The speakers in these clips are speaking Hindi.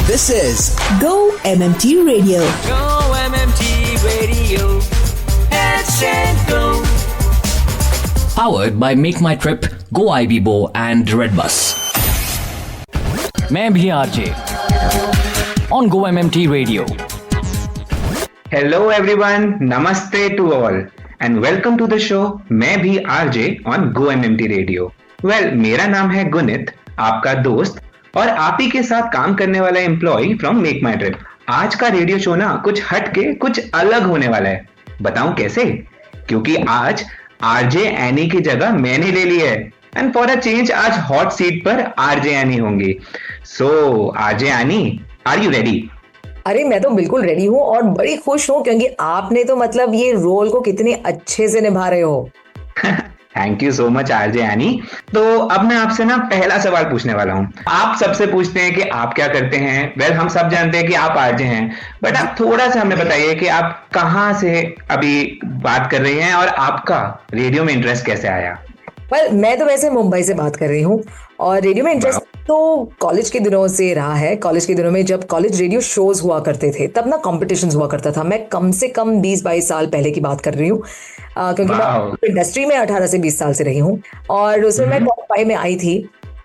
This is Go MMT Radio. Go MMT Radio. Let's go. Powered by Make My Trip, Go IBBO and Redbus. मैं भी RJ on Go MMT Radio. Hello everyone, Namaste to all and welcome to the show मैं भी RJ on Go MMT Radio. Well, मेरा नाम है गुनित, आपका दोस्त और आप ही के साथ काम करने वाला employee from MakeMyTrip. आज का रेडियो शो ना कुछ हट के कुछ अलग होने वाला है। बताऊं कैसे? क्योंकि आज आरजे एनी की जगह मैंने ले ली है एंड फॉर अ चेंज आज हॉट सीट पर आरजे एनी होंगी। So RJ Annie, are you ready? अरे मैं तो बिल्कुल रेडी हूँ और बड़ी खुश हूँ क्योंकि आपने तो मतलब ये रोल को कितने अच्छे से निभा रहे हो। Thank you so much RJ any. तो अब मैं आपसे ना पहला सवाल पूछने वाला हूँ। आप सबसे पूछते हैं कि आप क्या करते हैं। वेल, हम सब जानते हैं कि आप आरजे हैं, बट आप थोड़ा सा हमें बताइए कि आप कहाँ से अभी बात कर रही हैं और आपका रेडियो में इंटरेस्ट कैसे आया? मैं तो वैसे मुंबई से बात कर रही हूँ और रेडियो में इंटरेस्ट तो कॉलेज के दिनों से रहा है। कॉलेज के दिनों में जब कॉलेज रेडियो शोज हुआ करते थे तब ना कॉम्पिटिशन्स हुआ करता था। मैं कम से कम 20-22 साल पहले की बात कर रही हूँ क्योंकि मैं इंडस्ट्री में 18 से 20 साल से रही हूँ और उसमें मैं टॉप 5 में आई थी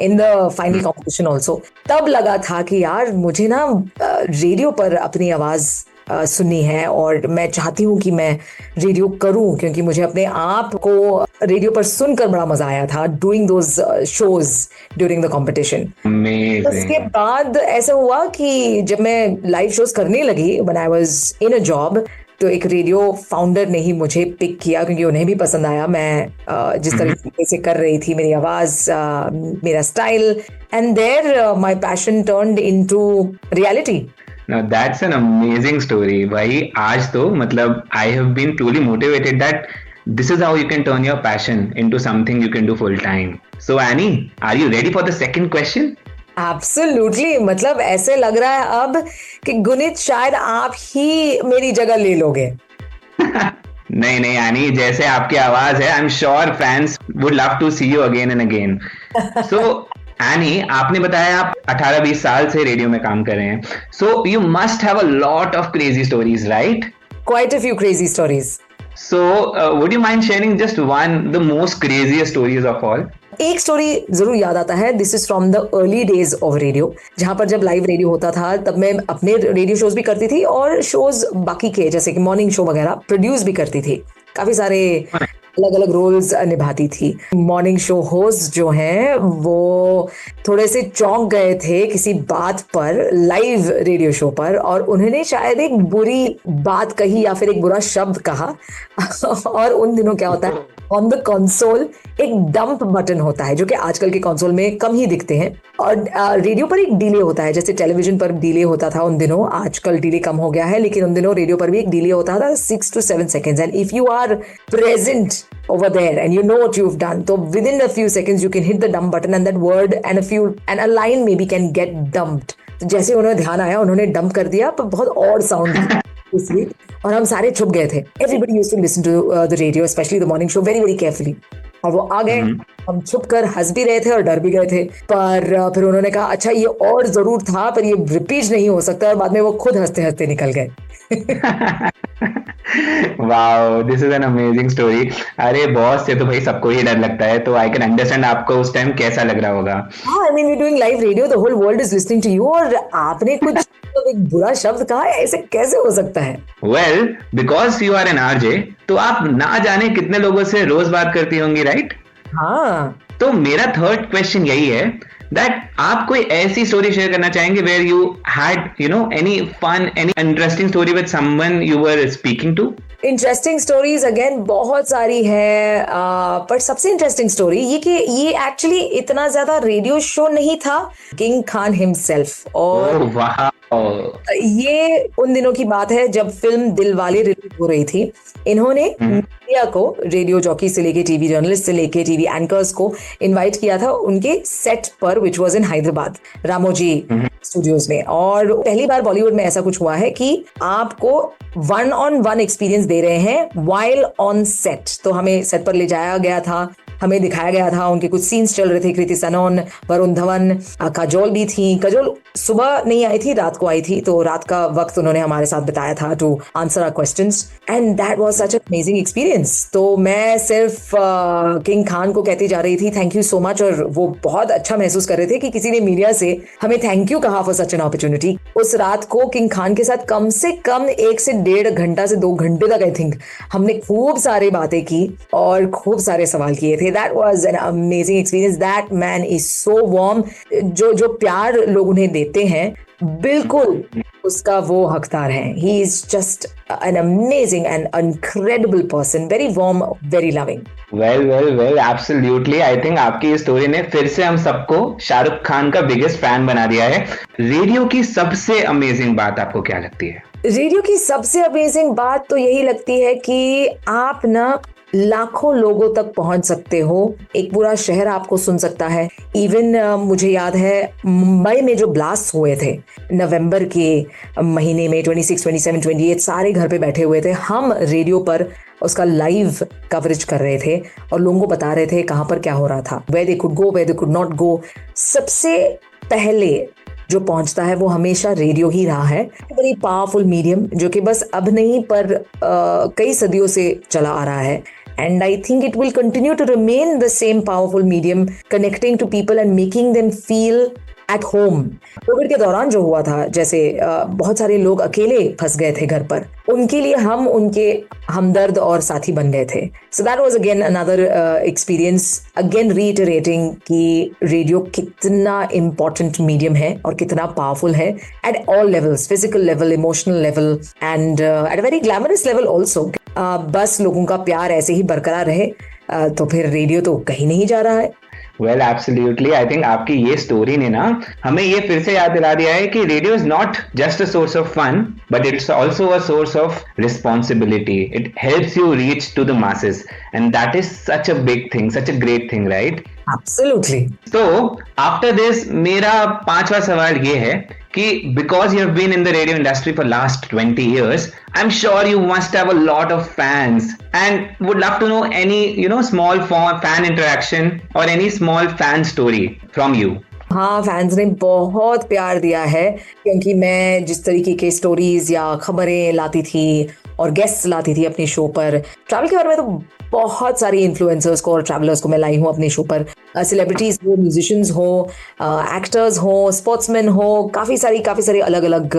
in the final competition also. तब लगा था कि यार मुझे ना रेडियो पर अपनी आवाज़ सुननी है और मैं चाहती हूँ कि मैं रेडियो करूँ क्योंकि मुझे अपने आप को रेडियो पर सुनकर बड़ा मजा आया था doing those shows during the competition. उसके बाद ऐसा हुआ कि जब मैं लाइव शोज करने लगी when I was in a job तो एक रेडियो फाउंडर ने ही मुझे पिक किया क्योंकि उन्हें भी पसंद आया मैं जिस तरीके से कर रही थी, मेरी आवाज, मेरा style, and there my passion turned into reality. Now that's an amazing story. भाई आज तो मतलब I have been truly motivated that this is how you can turn your passion into something you can do full time. So Annie, are you ready for the second question? Absolutely. मतलब ऐसे लग रहा है अब कि गुनित शायद आप ही मेरी जगह ले लोगे। नहीं एनी, जैसे आपकी आवाज है, I'm sure fans would love to see you again and again. So any, आपने बताया आप 18-20 साल से रेडियो में काम कर रहे हैं, so you must have a lot of crazy stories, right? Quite a few crazy stories. So would you mind sharing just one the most craziest stories of all? एक स्टोरी जरूर याद आता है। This is from the early days of radio, जहां पर जब लाइव रेडियो होता था तब मैं अपने रेडियो शोज भी करती थी और शोज बाकी के जैसे कि मॉर्निंग शो वगैरह प्रोड्यूस भी करती थी। काफी सारे अलग अलग रोल्स निभाती थी। मॉर्निंग शो होस्ट जो हैं वो थोड़े से चौंक गए थे किसी बात पर लाइव रेडियो शो पर और उन्होंने शायद एक बुरी बात कही या फिर एक बुरा शब्द कहा और उन दिनों क्या होता है, ऑन द कंसोल एक डंप बटन होता है जो कि आजकल के कंसोल में कम ही दिखते हैं और रेडियो पर एक डिले होता है, जैसे टेलीविजन पर डिले होता था उन दिनों। आजकल डिले कम हो गया है लेकिन उन दिनों रेडियो पर भी एक डिले होता था 6 to 7 seconds, and if you are present over there and you know what you've done, so within a few seconds you can hit the dump button and that word and a line maybe can get dumped. तो जैसे उन्हें ध्यान आया उन्होंने डंप कर दिया पर बहुत ऑड साउंड इसलिए और हम सारे छुप गए थे। Everybody used to listen to the radio, especially the morning show, very very carefully. और वो आ गए, हम छुप कर हंस भी रहे थे और डर भी गए थे, पर फिर उन्होंने कहा अच्छा ये और जरूर था पर ये रिपीट नहीं हो सकता और बाद में वो खुद हंसते हंसते निकल गए। Wow, this is an amazing story. अरे बॉस से तो भाई सबको ही डर लगता है, तो आई कैन अंडरस्टैंड आपको उस टाइम कैसा लग रहा होगा। हाँ, I mean you doing live radio, the whole world is listening to you और आपने कुछ एक बुरा शब्द कहा, ऐसे कैसे हो सकता है? Well, because you are an RJ तो आप ना जाने कितने लोगों से रोज बात करती होंगी, राइट? हाँ, तो मेरा थर्ड क्वेश्चन यही है दैट आप कोई ऐसी स्टोरी शेयर करना चाहेंगे where you had any fun, any interesting story with someone you were speaking to? Interesting stories again बहुत सारी है पर सबसे इंटरेस्टिंग स्टोरी ये कि ये एक्चुअली इतना ज्यादा रेडियो शो नहीं था। किंग खान हिमसेल्फ, और ये उन दिनों की बात है जब फिल्म दिलवाले रिलीज हो रही थी। इन्होंने मीडिया को, रेडियो जॉकी से लेके टीवी जर्नलिस्ट से लेके टीवी एंकर्स को इनवाइट किया था उनके सेट पर, which was in Hyderabad Ramoji studios में। और पहली बार बॉलीवुड में ऐसा कुछ हुआ है कि आपको 1-on-1 एक्सपीरियंस दे रहे हैं वाइल ऑन सेट। तो हमें सेट पर ले जाया गया था हमें दिखाया गया था, उनके कुछ सीन्स चल रहे थे, कृति सनोन, वरुण धवन, काजोल भी थी। काजोल सुबह नहीं आई थी, रात को आई थी, तो रात का वक्त उन्होंने हमारे साथ बिताया था to answer our questions and that was such an amazing experience. तो मैं सिर्फ किंग खान को कहती जा रही थी थैंक यू सो मच, और वो बहुत अच्छा महसूस कर रहे थे कि किसी ने मीडिया से हमें थैंक यू कहा फॉर सच एन अपॉर्चुनिटी। उस रात को किंग खान के साथ कम से कम 1 से 1.5 घंटा से 2 घंटे तक आई थिंक हमने खूब सारी बातें की और खूब सारे सवाल किए थे। That was an amazing experience. That man is so warm. जो प्यार लोग उन्हें देते हैं बिल्कुल उसका वो हकदार है। He is just an amazing and incredible person, very warm, very loving. Well absolutely. I think आपकी स्टोरी ने फिर से हम सबको शाहरुख खान का बिगेस्ट फैन बना दिया है। रेडियो की सबसे अमेजिंग बात आपको क्या लगती है? रेडियो की सबसे अमेजिंग बात तो यही लगती है कि आप ना लाखों लोगों तक पहुंच सकते हो, एक पूरा शहर आपको सुन सकता है। इवन मुझे याद है मुंबई में जो ब्लास्ट हुए थे नवंबर के महीने में 26, 27, 28 सारे घर पे बैठे हुए थे, हम रेडियो पर उसका लाइव कवरेज कर रहे थे और लोगों को बता रहे थे कहां पर क्या हो रहा था, where they could go, where they could not go. सबसे पहले जो पहुंचता है वो हमेशा रेडियो ही रहा है। बड़ी पावरफुल मीडियम जो कि बस अब नहीं पर कई सदियों से चला आ रहा है। And I think it will continue to remain the same powerful medium, connecting to people and making them feel at home. Covid के दौरान जो हुआ था, जैसे बहुत सारे लोग अकेले फंस गए थे घर पर, उनके लिए हम उनके हमदर्द और साथी बन गए थे। So that was again another experience, again reiterating कि रेडियो कितना important medium है और कितना powerful है at all levels, physical level, emotional level and at a very glamorous level also. बस लोगों का प्यार ऐसे ही बरकरार रहे तो फिर रेडियो तो कहीं नहीं जा रहा है। Well absolutely. आई थिंक आपकी ये स्टोरी ने ना हमें ये फिर से याद दिला दिया है कि radio is not just a source of fun but it's also a source of responsibility. It helps you reach to the masses and that is such a big thing, such a great thing, right? Absolutely. तो आफ्टर दिस मेरा 5वां सवाल ये है कि because you have been in the radio industry for last 20 years, I'm sure you must have a lot of fans and would love to know any, small fan interaction or any small fan story from you. हाँ, फैंस ने बहुत प्यार दिया है क्योंकि मैं जिस तरीके के स्टोरीज या खबरें लाती थी और गेस्ट्स लाती थी अपने शो पर, ट्रैवल के बारे में तो बहुत सारी इन्फ्लुएंसर्स को और ट्रैवलर्स को मैं लाई हूँ अपने शो पर। सेलिब्रिटीज हो, म्यूजिशियंस हो, एक्टर्स हो, स्पोर्ट्समैन हो, काफ़ी सारी अलग अलग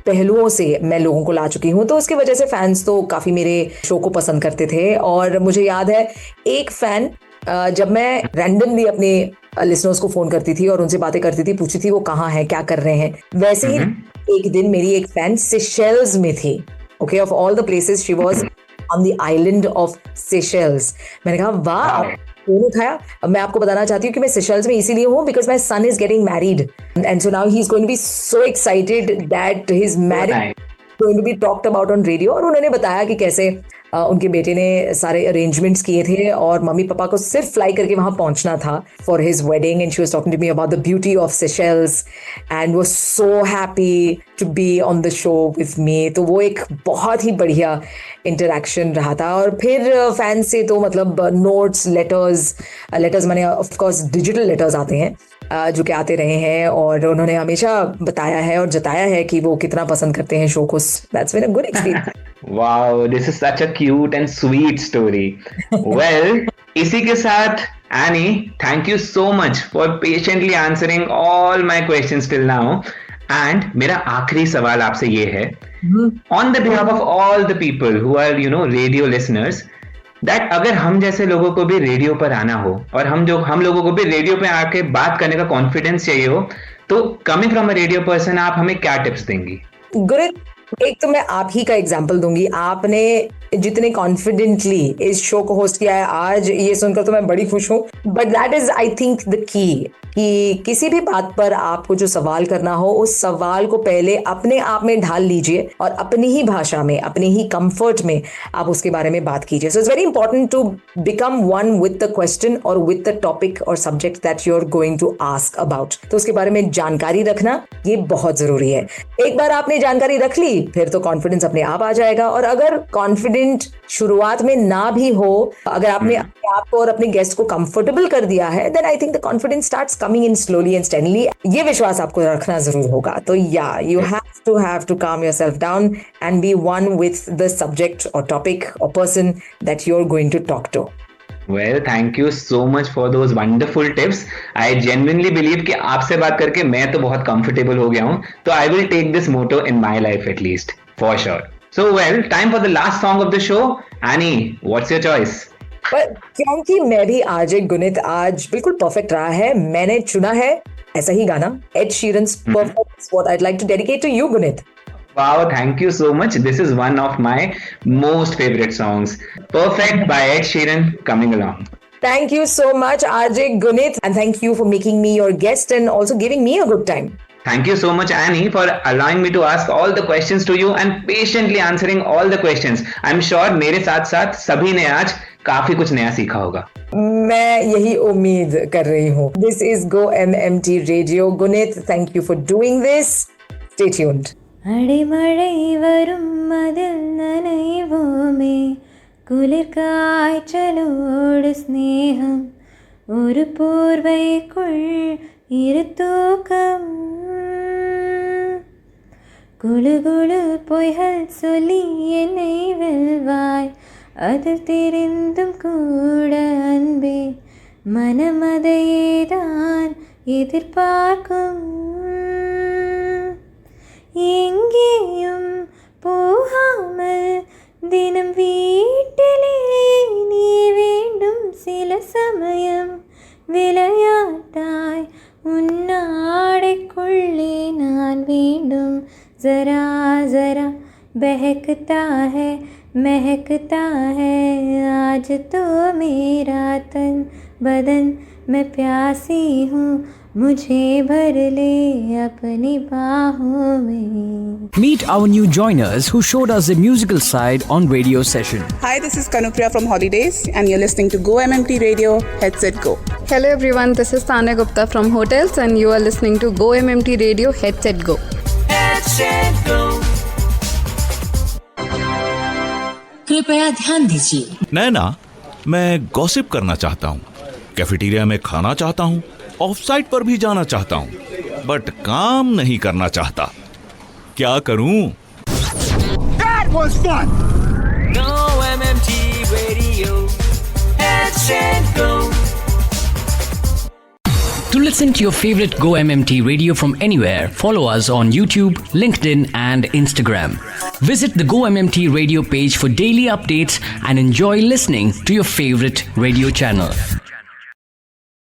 पहलुओं से मैं लोगों को ला चुकी हूँ। तो उसकी वजह से फैंस तो काफ़ी मेरे शो को पसंद करते थे। और मुझे याद है एक फ़ैन, जब मैं रैंडमली अपने लिसनर्स को फोन करती थी और उनसे बातें करती थी, पूछती थी वो कहाँ हैं, क्या कर रहे हैं, वैसे ही एक दिन मेरी एक फैन सेशेल्स में थी। Okay, of all the places she was on the island of Seychelles. मैंने कहा वाह, फोन उठाया। अब मैं आपको बताना चाहती हूँ कि मैं सेशेल्स में इसीलिए हूँ because my son is getting married and so now he is going to be so excited that his marriage going to be talked about on radio. और उन्होंने बताया कि कैसे उनके बेटे ने सारे अरेंजमेंट्स किए थे और मम्मी पापा को सिर्फ फ्लाई करके वहां पहुंचना था for his wedding and she was talking to me about the beauty of Seychelles and was so happy to be on the show with me. तो वो एक बहुत ही बढ़िया इंटरेक्शन रहा था। और फिर फैंस से तो मतलब नोट्स, लेटर्स माने ऑफ कोर्स डिजिटल लेटर्स आते हैं जो कि आते रहे हैं और उन्होंने हमेशा बताया है और जताया है कि वो कितना पसंद करते हैं शो को। That's been a good experience. Wow, this is such a cute and sweet story. Well, इसी के साथ Annie, thank you so much for patiently answering all my questions till now. And मेरा आखिरी सवाल आपसे ये है, on the behalf of all the people who are, radio listeners, that अगर हम जैसे लोगों को भी रेडियो पर आना हो और हम लोगों को भी रेडियो पे आके बात करने का कॉन्फिडेंस चाहिए हो, तो coming from a radio person आप हमें क्या टिप्स देंगी? गुड, एक तो मैं आप ही का एग्जाम्पल दूंगी। आपने जितने कॉन्फिडेंटली इस शो को होस्ट किया है आज, ये सुनकर तो मैं बड़ी खुश हूँ। But that is I think the key कि किसी भी बात पर आपको जो सवाल करना हो, उस सवाल को पहले अपने आप में ढाल लीजिए और अपनी ही भाषा में, अपने ही कंफर्ट में आप उसके बारे में बात कीजिए। So it's very important to become one with the question और विद द टॉपिक और subject that you are going to ask about. तो उसके बारे में जानकारी रखना ये बहुत जरूरी है। एक बार आपने जानकारी रख ली फिर तो कॉन्फिडेंस अपने आप आ जाएगा। और अगर कॉन्फिडेंट शुरुआत में ना भी हो, अगर आपने अपने आप को और अपने गेस्ट को कंफर्टेबल कर दिया है, then I think the confidence starts coming in slowly and steadily. ये विश्वास आपको रखना जरूर होगा। तो या you have to calm yourself down and be one with the subject or topic or person that you're going to talk to. Well, thank you so much for those wonderful tips. I genuinely believe कि आपसे बात करके मैं तो बहुत comfortable हो गया हूँ, तो I will take this motto in my life at least, for sure. So well, time for the last song of the show. Annie, what's your choice? पर क्योंकि मैं भी आरजे गुनित आज बिल्कुल परफेक्ट रहा है, मैंने चुना है ऐसा ही गाना, Ed Sheeran's Perfect is what I'd like to dedicate to you, Gunit. Wow, thank you so much. This is one of my most favorite songs. Perfect by Ed Sheeran coming along. Thank you so much, RJ Gunit, and thank you for making me your guest and also giving me a good time. Thank you so much, Annie, for allowing me to ask all the questions to you and patiently answering all the questions. I'm sure मेरे साथ साथ सभी ने आज काफी कुछ नया सीखा होगा। मैं यही उम्मीद कर रही हूँ। This is Go MMT Radio. Gunit, thank you for doing this. Stay tuned. அடிமழை வரும் அதில் நனைவோமே குளிர் காய்ச்சலோடு ஸ்நேகம் ஒரு போர்வைக்குள் இரு தூக்கம் குழு குழு பொய்கள் சொல்லி என்னை வெல்வாய் அதில் தெரிந்தும் கூட அன்பே மனம் அதையேதான் எதிர்பார்க்கும் எங்கேயும் போகாமல் தினம் வீட்டிலே நீ வேண்டும் சில சமயம் விளையாட்டாய் உன்னாடைக்குள்ளே நான் வேண்டும் जरा जरा बहकता है महकता है आज तो मेरा तन बदन मैं प्यासी हूँ मुझे भर ले अपनी बाहों में. Meet our new joiners who showed us their musical side on radio session. Hi, this is Kanupriya from Holidays and you're listening to Go MMT Radio, Headset Go. Hello everyone, this is Tanya Gupta from Hotels and you are listening to Go MMT Radio, Headset Go. Headset Go. कृपया ध्यान दीजिए। नैना, मैं गॉसिप करना चाहता हूँ, कैफेटेरिया में खाना चाहता हूँ, ऑफ साइट पर भी जाना चाहता हूँ, बट काम नहीं करना चाहता। क्या करूँ? That was fun. Go MMT Radio. Headset Go. To listen to your favorite Go MMT Radio from anywhere, follow us on YouTube, LinkedIn and Instagram. Visit the Go MMT Radio page for daily updates and enjoy listening to your favorite radio channel.